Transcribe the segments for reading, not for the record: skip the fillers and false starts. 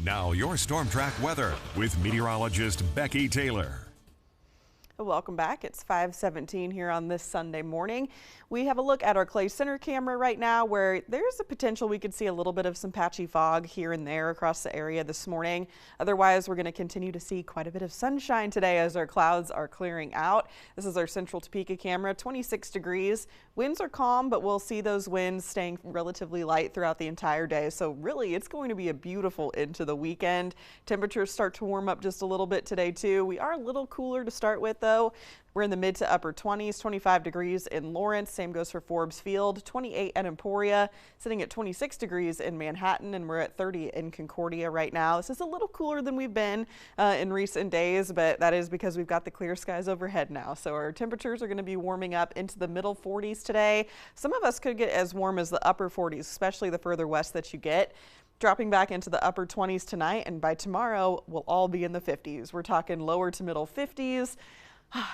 Now your Storm Track weather with meteorologist Becky Taylor. Welcome back. It's 5:17 here on this Sunday morning. We have a look at our Clay Center camera right now where there's a potential we could see a little bit of some patchy fog here and there across the area this morning. Otherwise, we're going to continue to see quite a bit of sunshine today as our clouds are clearing out. This is our central Topeka camera, 26 degrees. Winds are calm, but we'll see those winds staying relatively light throughout the entire day. So really, it's going to be a beautiful into the weekend. Temperatures start to warm up just a little bit today too. We are a little cooler to start with though. We're in the mid to upper 20s, 25 degrees in Lawrence. Same goes for Forbes Field, 28 at Emporia, sitting at 26 degrees in Manhattan, and we're at 30 in Concordia right now. This is a little cooler than we've been in recent days, but that is because we've got the clear skies overhead now. So our temperatures are going to be warming up into the middle 40s today. Some of us could get as warm as the upper 40s, especially the further west that you get. Dropping back into the upper 20s tonight, and by tomorrow, we'll all be in the 50s. We're talking lower to middle 50s.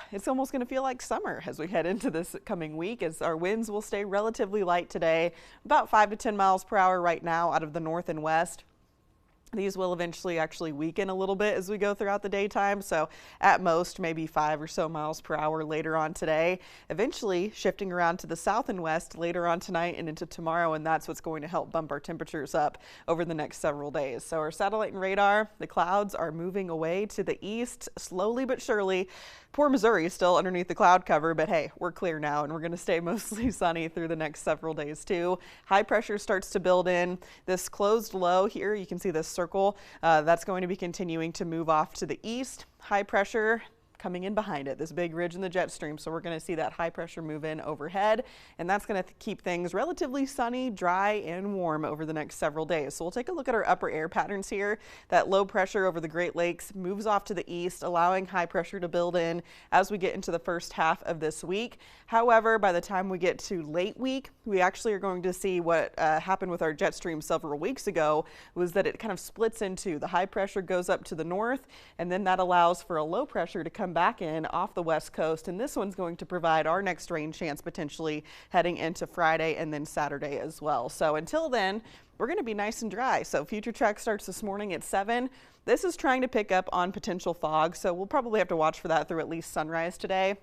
It's almost going to feel like summer as we head into this coming week, as our winds will stay relatively light today, about 5 to 10 miles per hour right now out of the north and west. These will eventually actually weaken a little bit as we go throughout the daytime, so at most maybe 5 or so miles per hour later on today, eventually shifting around to the south and west later on tonight and into tomorrow, and that's what's going to help bump our temperatures up over the next several days. So our satellite and radar, the clouds are moving away to the east slowly but surely. Poor Missouri is still underneath the cloud cover, but hey, we're clear now and we're going to stay mostly sunny through the next several days too. High pressure starts to build in. This closed low here, you can see this circle, that's going to be continuing to move off to the east. High pressure coming in behind it, this big ridge in the jet stream. So we're going to see that high pressure move in overhead, and that's going to keep things relatively sunny, dry, and warm over the next several days. So we'll take a look at our upper air patterns here. That low pressure over the Great Lakes moves off to the east, allowing high pressure to build in as we get into the first half of this week. However, by the time we get to late week, we actually are going to see what happened with our jet stream several weeks ago, was that it kind of splits into the high pressure goes up to the north, and then that allows for a low pressure to come back in off the west coast, and this one's going to provide our next rain chance potentially heading into Friday and then Saturday as well. So until then, we're going to be nice and dry. So future track starts this morning at 7. This is trying to pick up on potential fog, so we'll probably have to watch for that through at least sunrise today.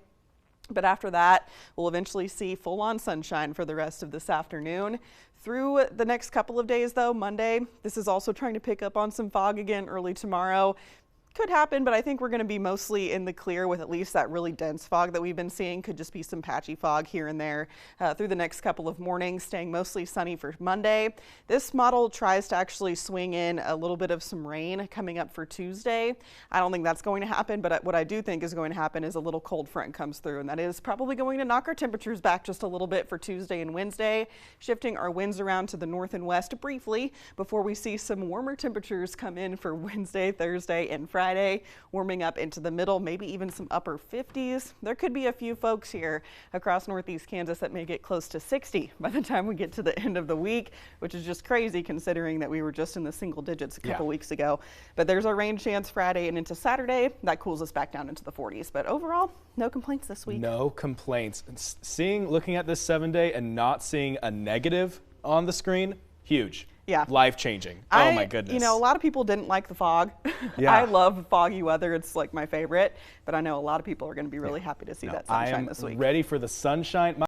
But after that, we'll eventually see full-on sunshine for the rest of this afternoon. Through the next couple of days though, Monday, this is also trying to pick up on some fog again early tomorrow. Could happen, but I think we're going to be mostly in the clear with at least that really dense fog that we've been seeing. Could just be some patchy fog here and there through the next couple of mornings, staying mostly sunny for Monday. This model tries to actually swing in a little bit of some rain coming up for Tuesday. I don't think that's going to happen, but what I do think is going to happen is a little cold front comes through, and that is probably going to knock our temperatures back just a little bit for Tuesday and Wednesday, shifting our winds around to the north and west briefly before we see some warmer temperatures come in for Wednesday, Thursday, and Friday, warming up into the middle, maybe even some upper 50s. There could be a few folks here across northeast Kansas that may get close to 60 by the time we get to the end of the week, which is just crazy considering that we were just in the single digits a couple weeks ago. But there's a rain chance Friday and into Saturday. That cools us back down into the 40s. But overall, no complaints this week. No complaints. Looking at this 7-day and not seeing a negative on the screen, huge. Yeah. Life-changing. Oh my goodness. You know, a lot of people didn't like the fog. Yeah. I love foggy weather. It's like my favorite. But I know a lot of people are going to be really happy to see that sunshine this week. I am ready for the sunshine.